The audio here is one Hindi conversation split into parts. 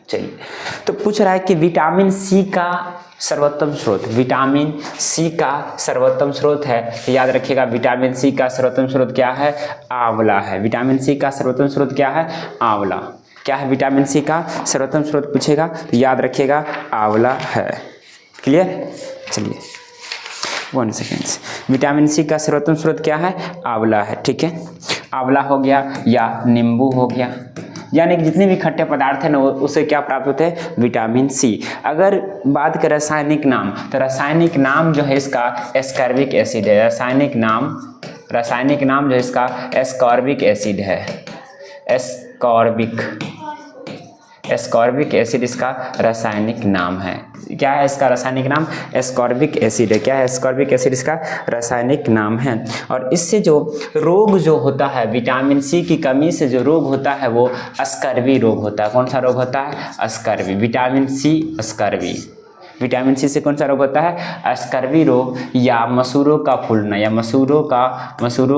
चलिए, तो पूछ रहा है कि विटामिन सी का सर्वोत्तम स्रोत, विटामिन सी का सर्वोत्तम स्रोत है, तो याद रखिएगा विटामिन सी का सर्वोत्तम स्रोत क्या है, आंवला है। विटामिन सी का सर्वोत्तम स्रोत क्या है, आंवला। क्या है विटामिन सी का सर्वोत्तम स्रोत पूछेगा तो याद रखिएगा आंवला है। क्लियर। चलिए 1 सेकेंड्स, विटामिन सी का सर्वोत्तम स्रोत क्या है, आंवला है। ठीक है, आंवला हो गया या नींबू हो गया, यानी कि जितने भी खट्टे पदार्थ है ना उससे क्या प्राप्त होते हैं, विटामिन सी। अगर बात करें रासायनिक नाम, तो रासायनिक नाम जो है इसका एस्कॉर्बिक एसिड है। रासायनिक नाम जो है इसका एस्कॉर्बिक एसिड है। एस्कॉर्बिक एसिड इसका रासायनिक नाम है। क्या है इसका रासायनिक नाम, एस्कॉर्बिक एसिड है। क्या है, एस्कॉर्बिक एसिड इसका रासायनिक नाम है। और इससे जो रोग जो होता है, विटामिन सी की कमी से जो रोग होता है वो स्कर्वी रोग होता है। कौन सा रोग होता है, scurvy. Vitamin C scurvy, vitamin C से कौन सा रोग होता है, स्कर्वी रोग या मसूरों का फूलना, या मसूरों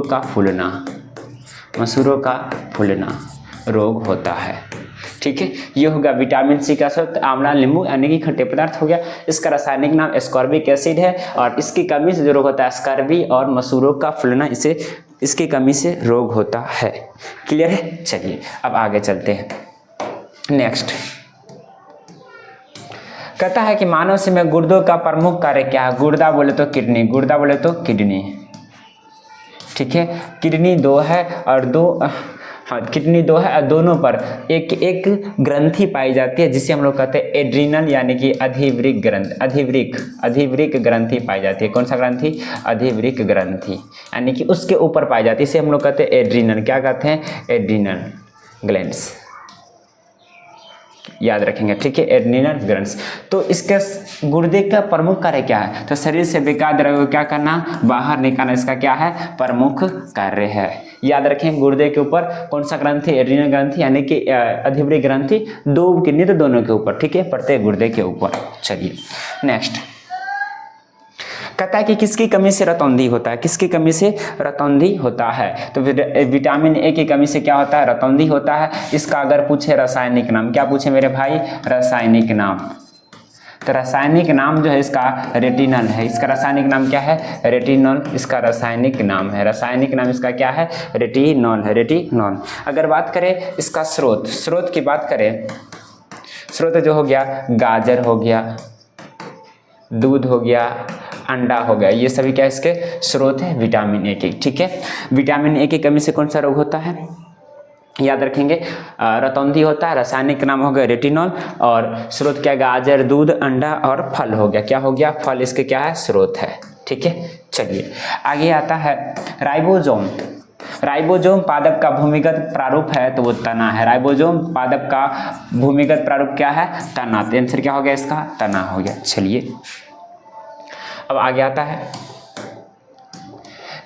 का फूलना रोग होता है। ठीक है, ये होगा विटामिन सी का स्रोत आंवला, नींबू यानी कि खट्टे पदार्थ हो गया। इसका रासायनिक नाम एस्कॉर्बिक एसिड है और इसकी कमी से जो रोग होता है स्कर्वी और मसूरों का फूलना, इसकी कमी से रोग होता है। क्लियर है। चलिए अब आगे चलते हैं। नेक्स्ट कहता है कि मानव शरीर में गुर्दों का प्रमुख कार्य क्या है। गुर्दा बोले तो किडनी, ठीक है, किडनी 2 है और किडनी 2 है और दोनों पर एक ग्रंथि पाई जाती है जिसे हम लोग कहते हैं एड्रिनल, यानी कि अधिवृक्क ग्रंथि पाई जाती है। कौन सा ग्रंथि, अधिवृक्क ग्रंथि, यानी कि उसके ऊपर पाई जाती है। इसे हम लोग कहते हैं एड्रिनल। क्या कहते हैं, एड्रिनल ग्लैंड्स, याद रखेंगे। ठीक है, एड्रिनल ग्लैंड्स। तो इसके गुर्दे का प्रमुख कार्य क्या है, तो शरीर से बेकार द्रव्य को क्या करना, बाहर निकालना, इसका क्या है, प्रमुख कार्य है। याद रखें, गुर्दे के ऊपर कौन सा ग्रंथि, एड्रिनल ग्रंथि, यानी कि अधिवृक्क ग्रंथि, 2 किडनी तो दोनों के ऊपर। ठीक है, प्रत्येक गुर्दे के ऊपर। चलिए नेक्स्ट कहता है कि किसकी कमी से रतौंधी होता है, किसकी कमी से रतौंधी होता है। तो विटामिन ए की कमी से क्या होता है, रतौंधी होता है। इसका अगर पूछे रासायनिक नाम, क्या पूछे मेरे भाई, रासायनिक नाम, तो रासायनिक नाम जो है इसका रेटिनल है। इसका रासायनिक नाम क्या है, रेटिनॉल, इसका रासायनिक नाम है। रासायनिक नाम इसका क्या है, रेटिनॉल है, रेटिनॉल। अगर बात करें इसका स्रोत की बात करें, स्रोत जो हो गया, गाजर हो गया, दूध हो गया, अंडा हो गया, ये सभी क्या इसके स्रोत है विटामिन ए के। ठीक है, विटामिन ए की कमी से कौन सा रोग होता है, याद रखेंगे, रतौंधी होता है। रासायनिक नाम हो गया रेटिनॉल और स्रोत क्या, गाजर, दूध, अंडा और फल हो गया। क्या हो गया, फल इसके क्या है, स्रोत है। ठीक है, चलिए आगे आता है राइबोसोम। राइबोसोम पादप का भूमिगत प्रारूप है, तो वो तना है। राइबोसोम पादप का भूमिगत प्रारूप क्या है, तना। तो आंसर क्या हो गया इसका, तना हो गया। चलिए अब आगे आता है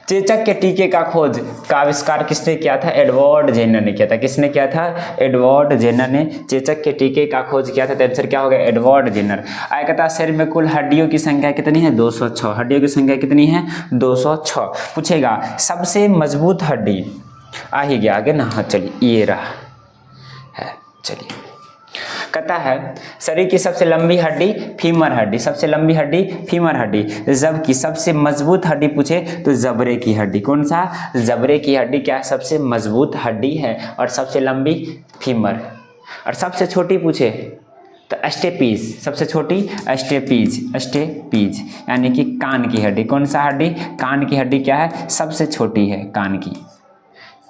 चेचक के टीके का खोज का आविष्कार किसने किया था, एडवर्ड जेनर ने किया था। किसने किया था, एडवर्ड जेनर ने चेचक के टीके का खोज किया था। तो आंसर क्या हो गया, एडवर्ड जेनर। आगे कहता है शरीर में कुल हड्डियों की संख्या कितनी है, 206। हड्डियों की संख्या कितनी है, 206। पूछेगा सबसे मजबूत हड्डी, आ ही गया आगे ना, हाँ चलिए ये रहा है। चलिए कहता है शरीर की सबसे लंबी हड्डी फीमर हड्डी, सबसे लंबी हड्डी फीमर हड्डी, जबकि सबसे मजबूत हड्डी पूछे तो जबड़े की हड्डी। कौन सा, जबड़े की हड्डी क्या सबसे मजबूत हड्डी है और सबसे लंबी फीमर। और सबसे छोटी पूछे तो स्टेपीज, सबसे छोटी स्टेपीज यानी कि कान की हड्डी। कौन सा हड्डी, कान की हड्डी क्या है, सबसे छोटी है, कान की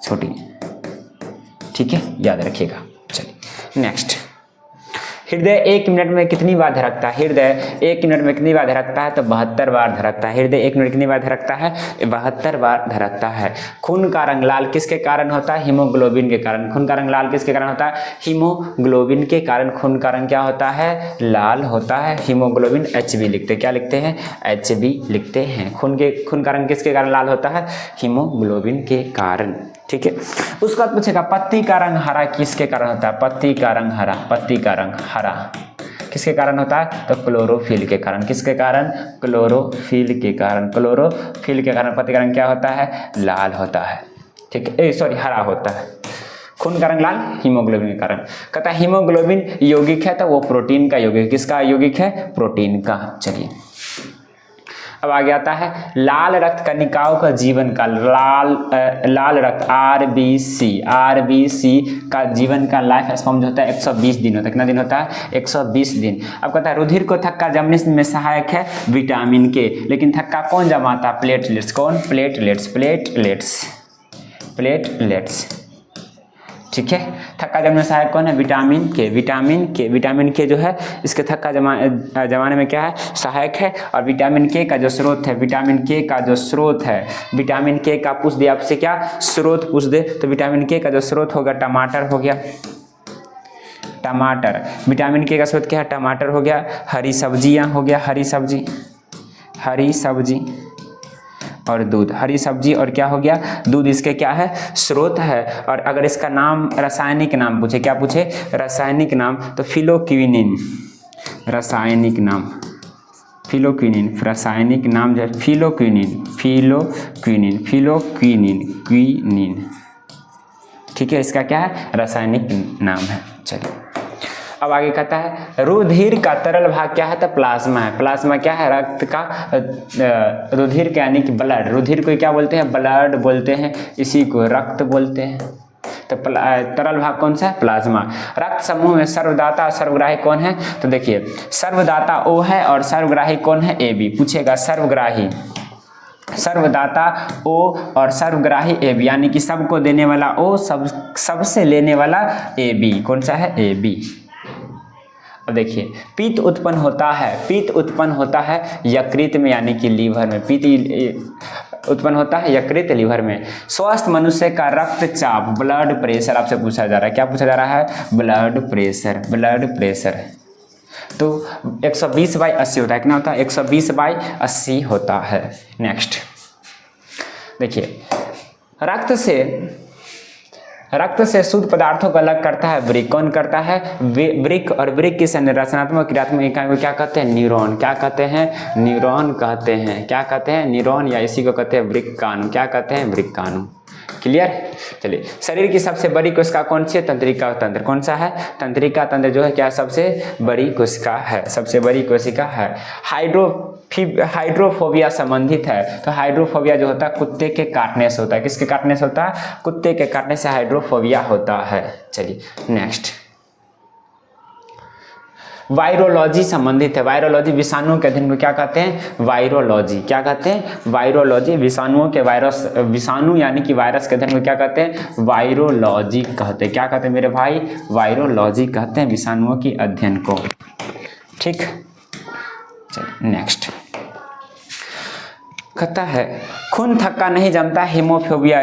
छोटी। ठीक है, याद रखिएगा। चलिए नेक्स्ट, हृदय 1 मिनट में कितनी बार धड़कता है, हृदय 1 मिनट में कितनी बार धड़कता है, तो 72 बार धड़कता है। हृदय 1 मिनट कितनी बार धड़कता है, 72 बार धड़कता है। खून का रंग लाल किसके कारण होता है, हीमोग्लोबिन के कारण। खून का रंग लाल किसके कारण होता है, हीमोग्लोबिन के कारण खून का रंग क्या होता है, लाल होता है। हीमोग्लोबिन HB लिखते हैं, क्या लिखते हैं, HB लिखते हैं। खून का रंग किसके कारण लाल होता है, हीमोग्लोबिन के कारण। ठीक है, उसके बाद पूछेगा पत्ती का रंग हरा किसके कारण होता है, पत्ती का रंग हरा, पत्ती का रंग हरा किसके कारण होता है, तो क्लोरोफिल के कारण। किसके कारण, क्लोरोफिल के कारण। क्लोरोफिल के कारण पत्ती का रंग क्या होता है, लाल होता है। ठीक है, सॉरी हरा होता है, खून का रंग लाल हीमोग्लोबिन के कारण। कहता है हीमोग्लोबिन यौगिक है तो वो प्रोटीन का यौगिक है। किसका यौगिक है? प्रोटीन का। चलिए अब आगे आता है लाल रक्त कणिकाओं का जीवन काल। लाल रक्त आरबीसी का जीवन का लाइफ स्पैन जो होता है 120 दिन होता है। कितना दिन होता है? 120 दिन। अब कहता है रुधिर को थक्का जमने में सहायक है विटामिन के, लेकिन थक्का कौन जमाता है? प्लेटलेट्स। कौन? प्लेटलेट्स। ठीक है, थक्का जमाने में सहायक कौन है? विटामिन के जो है इसके थक्का जमाने में क्या है? सहायक है। और विटामिन के का जो स्रोत है, विटामिन के का पूछ दिया आपसे, क्या स्रोत पूछ दे तो विटामिन के का जो स्रोत होगा टमाटर हो गया। टमाटर। विटामिन के का स्रोत क्या है? टमाटर हो गया। हरी सब्जियां हो गया, हरी सब्जी और दूध। हरी सब्जी और क्या हो गया? दूध इसके क्या है? स्रोत है। और अगर इसका नाम रासायनिक नाम पूछे, क्या पूछे? रासायनिक नाम, तो फिलोक्विनिन। रासायनिक नाम जो है फिलोक्विनिन। ठीक है, इसका क्या है? रासायनिक नाम है। चलिए अब आगे कहता है रुधिर का तरल भाग क्या है? तो प्लाज्मा है। प्लाज्मा क्या है? रक्त का रुधिर का यानी कि ब्लड। रुधिर को क्या बोलते हैं? ब्लड बोलते हैं, इसी को रक्त बोलते हैं। तो तरल भाग कौन सा है? प्लाज्मा। रक्त समूह में सर्वदाता और सर्वग्राही कौन है? तो देखिए सर्वदाता O है और सर्वग्राही कौन है? AB। पूछेगा सर्वदाता O और सर्वग्राही AB, यानी कि सबको देने वाला O, सबसे लेने वाला AB। कौन सा है? AB। अब देखिए पित्त उत्पन्न होता है यकृत में, यानी कि लीवर में। पित्त उत्पन्न होता है यकृत, लीवर में। स्वस्थ मनुष्य का रक्तचाप, ब्लड प्रेशर आपसे पूछा जा रहा है। क्या पूछा जा रहा है? Blood pressure. तो 120/80 होता है। कितना होता है? 120/80 होता है। नेक्स्ट देखिए रक्त से शुद्ध पदार्थों को अलग करता है वृक्क। कौन करता है? वृक्क। और वृक्क की संरचनात्मक क्रियात्मक इकाई को क्या कहते हैं? न्यूरॉन। क्या कहते हैं? न्यूरॉन कहते हैं। क्या कहते हैं? न्यूरॉन, या इसी को कहते हैं वृक्काणु। क्या कहते हैं? वृक्काणु। क्लियर? चलिए शरीर की सबसे बड़ी कोशिका कौन सी है? तंत्रिका तंत्र। कौन सा है? तंत्रिका तंत्र जो है क्या सबसे बड़ी कोशिका है। हाइड्रोफोबिया संबंधित है। तो हाइड्रोफोबिया जो होता है कुत्ते के काटने से होता है। किसके काटने से होता है? कुत्ते के काटने से हाइड्रोफोबिया होता है। चलिए नेक्स्ट वायरोलॉजी संबंधित है। वायरोलॉजी विषाणुओं के अध्ययन को क्या कहते हैं? वायरोलॉजी। क्या कहते हैं? वायरोलॉजी। विषाणु यानी कि वायरस के अध्ययन को क्या कहते हैं? वायरोलॉजी कहते हैं। क्या कहते हैं मेरे भाई? वायरोलॉजी कहते हैं विषाणुओं के अध्ययन को। ठीक, चलिए नेक्स्ट कहता है खून थक्का नहीं जमता हीमोफीलिया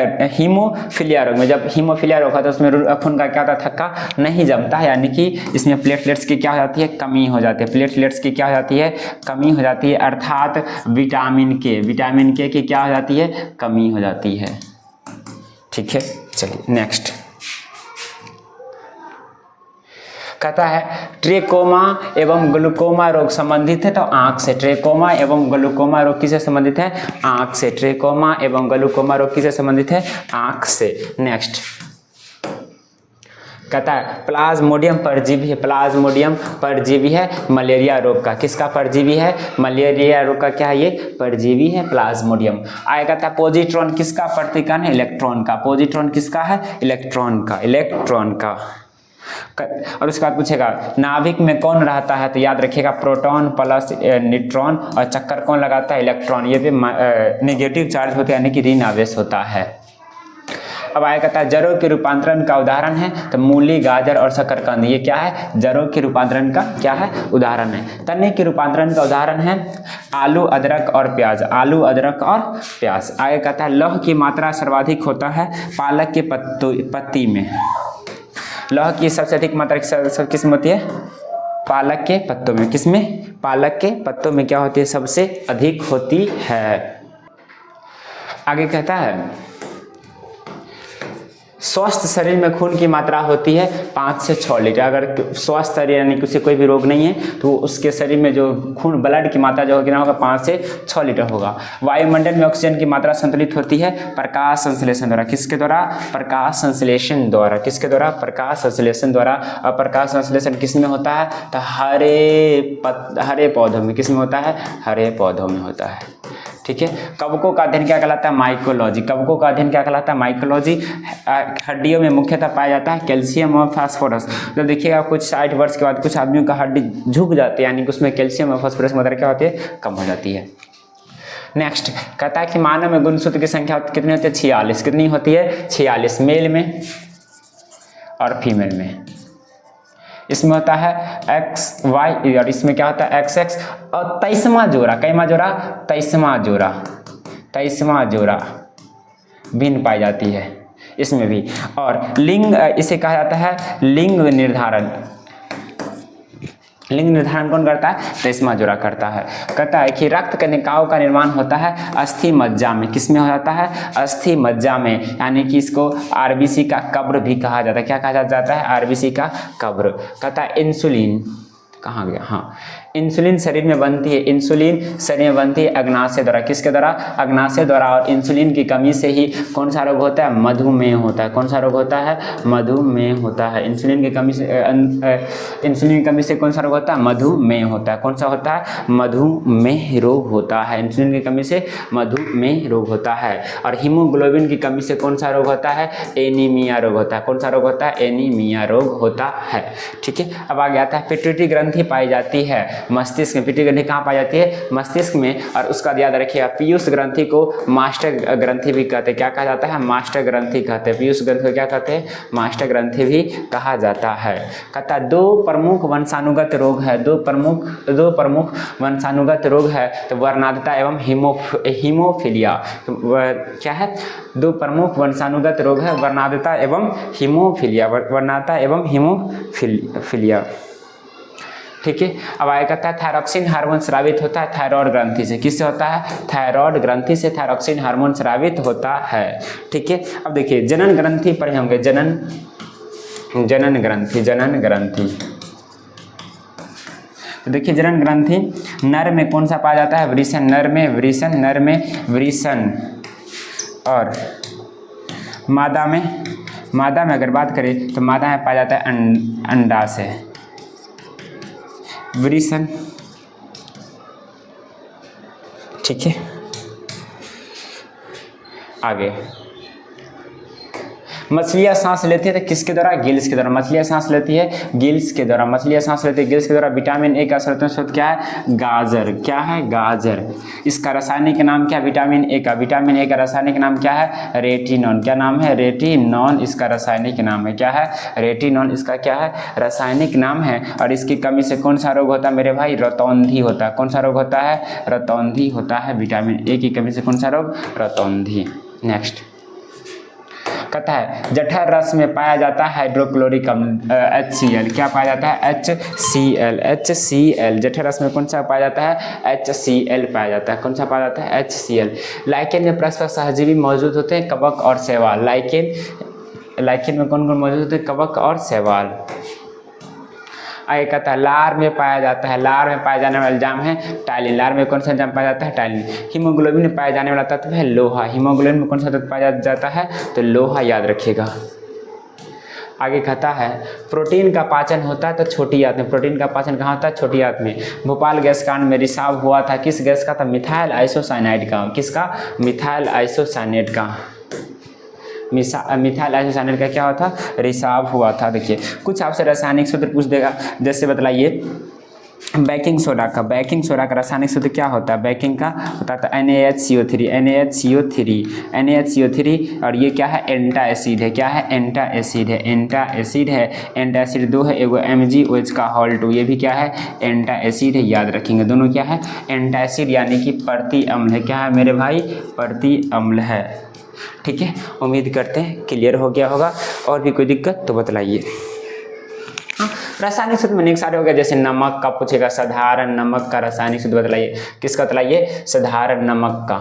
रोग में। जब हीमोफीलिया रोग होता है तो उसमें खून का क्या होता है? थक्का नहीं जमता है, यानी कि इसमें प्लेटलेट्स की क्या हो जाती है? कमी हो जाती है। प्लेटलेट्स की क्या हो जाती है? कमी हो जाती है, अर्थात विटामिन के की क्या हो जाती है? कमी हो जाती है। ठीक है, चलिए नेक्स्ट कहता है ट्रेकोमा एवं ग्लूकोमा रोग संबंधित है तो आंख से। ट्रेकोमा एवं ग्लूकोमा रोग किससे संबंधित है? आंख से। ट्रेकोमा एवं ग्लूकोमा रोग किससे संबंधित है? आंख से। नेक्स्ट कहता है प्लाज्मोडियम परजीवी है मलेरिया रोग का। किसका परजीवी है? मलेरिया रोग का क्या है? ये परजीवी है प्लाज्मोडियम। आगे कहता है पोजिट्रॉन किसका प्रतिकरण है? इलेक्ट्रॉन का। पोजिट्रॉन किसका है? इलेक्ट्रॉन का। और उसके बाद पूछेगा नाभिक में कौन रहता है? तो याद रखिएगा प्रोटॉन प्लस न्यूट्रॉन, और चक्कर कौन लगाता है? इलेक्ट्रॉन। ये भी नेगेटिव चार्ज होता है, यानी कि ऋण आवेश होता है। अब आया कहता है जड़ों के रूपांतरण का उदाहरण है तो मूली, गाजर और शकरकंद। ये क्या है? जड़ों के रूपांतरण का क्या है? उदाहरण है। तने के रूपांतरण का उदाहरण है आलू, अदरक और प्याज। आगे कहता है लौह की मात्रा सर्वाधिक होता है पालक के पत्ती में। लौह की सबसे अधिक मात्रा किस में होती है? पालक के पत्तों में। किसमें? पालक के पत्तों में क्या होती है? सबसे अधिक होती है। आगे कहता है स्वस्थ शरीर में खून की मात्रा होती है 5 से 6 लीटर। अगर स्वस्थ शरीर यानी कि उसे कोई भी रोग नहीं है तो उसके शरीर में जो खून ब्लड की मात्रा जो कितना होगा 5 से 6 लीटर होगा। वायुमंडल में ऑक्सीजन की मात्रा संतुलित होती है प्रकाश संश्लेषण द्वारा। किसके द्वारा? प्रकाश संश्लेषण द्वारा। किसके द्वारा? प्रकाश संश्लेषण द्वारा। और प्रकाश संश्लेषण किस में होता है? तो हरे पौधों में। किस में होता है? हरे पौधों में होता है। ठीक है। कवकों का अध्ययन क्या कहलाता है? माइकोलॉजी। कवकों का अध्ययन क्या कहलाता है? माइकोलॉजी। हड्डियों में मुख्यतः पाया जाता है कैल्शियम और फास्फोरस। तो देखिएगा कुछ 60 वर्ष के बाद कुछ आदमियों का हड्डी झुक जाती है, यानी कि उसमें कैल्शियम और फास्फोरस की मात्रा क्या होती है? कम हो जाती है। नेक्स्ट कहता है कि मानव में गुणसूत्र की संख्या कितनी होती है? 46। कितनी होती है? 46 मेल में और फीमेल में। इसमें होता है XY और इसमें क्या होता है? XX और 23वां जोड़ा। कैमा जोड़ा? 23वां जोड़ा। 23वां जोड़ा भिन्न पाई जाती है इसमें भी। और लिंग, इसे कहा जाता है लिंग निर्धारण। लिंग निर्धारण कौन करता है? 23वां जोड़ा करता है। कहता है कि रक्त कणिकाओं का निर्माण होता है अस्थि मज्जा में। किसमें हो जाता है? अस्थि मज्जा में, यानी कि इसको आरबीसी का कब्र भी कहा जाता है। क्या कहा जाता है? आरबीसी का कब्र। कहता है इंसुलिन कहाँ गया? हाँ, इंसुलिन शरीर में बनती है। इंसुलिन शरीर में बनती है अग्नाशय द्वारा। किसके द्वारा? अग्नाशय द्वारा। और इंसुलिन की कमी से ही कौन सा रोग होता है? मधुमेह होता है। कौन सा रोग होता है? मधुमेह होता है। इंसुलिन की कमी से कौन सा रोग होता है? मधुमेह होता है। कौन सा होता है? मधुमेह रोग होता है। इंसुलिन की कमी से मधुमेह रोग होता है। और हीमोग्लोबिन की कमी से कौन सा रोग होता है? एनीमिया रोग होता है। कौन सा रोग होता है? एनीमिया रोग होता है। ठीक है। अब आगे आता है पिट्यूटरी ग्रंथि पाई जाती है मस्तिष्क में। पिट्यूटरी ग्रंथि कहाँ पाई जाती है? मस्तिष्क में। और उसका याद रखिएगा पीयूष ग्रंथि को मास्टर ग्रंथि भी कहते हैं। क्या कहा जाता है? मास्टर ग्रंथि कहते हैं। पीयूष ग्रंथि को क्या कहते हैं? मास्टर ग्रंथि भी कहा जाता है। कहता है 2 प्रमुख वंशानुगत रोग है। दो प्रमुख वंशानुगत रोग है तो वर्णांधता एवं हीमोफीलिया। तो क्या है? 2 प्रमुख वंशानुगत रोग है वर्णांधता एवं हीमोफीलिया। वर्णांधता एवं हीमोफीलिया। ठीक है। अब आगे कहता है थायरॉक्सिन हार्मोन स्रावित होता है थायराइड ग्रंथि से। किससे होता है? थायराइड ग्रंथि से थायरॉक्सिन हार्मोन स्रावित होता है। ठीक है। अब देखिए जनन ग्रंथि पढ़े होंगे। जनन ग्रंथि। तो देखिए जनन ग्रंथि नर में कौन सा पाया जाता है? वृषण। नर में वृषण। और मादा में अगर बात करें तो मादा में पाया जाता है अंडाशय। वृषण। ठीक है। आगे मछलियाँ सांस लेती है तो किसके द्वारा? गिल्स के द्वारा। मछलियाँ सांस लेती है गिल्स के द्वारा। गिल्स के द्वारा। विटामिन ए का सर्वोत्तम स्रोत क्या है? गाजर। क्या है? गाजर। इसका रासायनिक नाम क्या है? विटामिन ए का रासायनिक नाम क्या है? रेटिनॉन। क्या नाम है? रेटिनॉन इसका रासायनिक नाम है। क्या है? रेटिनॉन इसका क्या है? रासायनिक नाम है। और इसकी कमी से कौन सा रोग होता है मेरे भाई? रतौंधी होता है। कौन सा रोग होता है? रतौंधी होता है। विटामिन ए की कमी से कौन सा रोग? रतौंधी। नेक्स्ट कहता है जठर रस में पाया जाता है हाइड्रोक्लोरिक अम्ल HCl। क्या पाया जाता है? HCl। जठर रस में कौन सा पाया जाता है? HCl पाया जाता है। कौन सा पाया जाता है? HCl। लाइकेन में परस्पर सहजीवी मौजूद होते हैं कवक और शैवाल। लाइकेन में कौन कौन मौजूद होते हैं? कवक और शैवाल। आगे कहता है लार में पाया जाता है। लार में पाए जाने वाला एंजाइम है टाइलिन। लार में कौन सा एंजाइम पाया जाता है? टाइलिन। हीमोग्लोबिन में पाया जाने वाला तत्व है लोहा। हीमोग्लोबिन में कौन सा तत्व पाया जाता है? तो लोहा याद रखिएगा। आगे कहता है प्रोटीन का पाचन होता है तो छोटी आंत में। प्रोटीन का पाचन कहाँ होता है? छोटी आंत में। भोपाल गैस कांड में रिसाव हुआ था किस गैस का? था मिथाइल आइसोसाइनाइड का। किसका? मिथाइल आइसोसाइनेट का। मिथाइल आइसोसाइनेट का क्या होता? रिसाव हुआ था। देखिए कुछ आपसे रासायनिक सूत्र पूछ देगा, जैसे बतलाइए बेकिंग सोडा का रासायनिक सूत्र क्या होता है? बेकिंग का होता है NaHCO3। और ये क्या है? एंटा एसिड है। क्या है? एंटा एसिड है। एंटा एसिड 2 है, एगो MgOH का हॉल 2। ये भी क्या है? एंटा एसिड है। याद रखेंगे दोनों क्या है? एंटा एसिड यानी कि प्रति अम्ल है। क्या है मेरे भाई? प्रति अम्ल है। ठीक है। उम्मीद करते हैं क्लियर हो गया होगा। और भी कोई दिक्कत तो बतलाइए। रासायनिक सूत्र में अनेक सारे हो गए, जैसे नमक का पूछेगा। साधारण नमक का रासायनिक सूत्र बतलाइए। किसका बतलाइए? साधारण नमक का।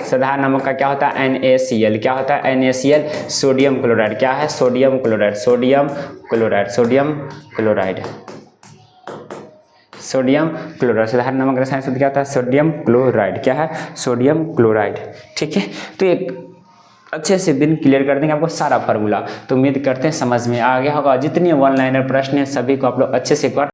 साधारण नमक का क्या होता है NaCl, क्या होता है NaCl, सोडियम क्लोराइड, क्या है sodium chloride, sodium chloride, sodium chloride, sodium chloride. साधारण नमक रसायन सूत्र क्या होता है सोडियम क्लोराइड, क्या है सोडियम क्लोराइड। ठीक है, तो एक अच्छे से दिन क्लियर कर देंगे आपको सारा फार्मूला। तो उम्मीद करते हैं समझ में आ गया होगा। जितनी वन लाइनर प्रश्न है सभी को आप लोग अच्छे से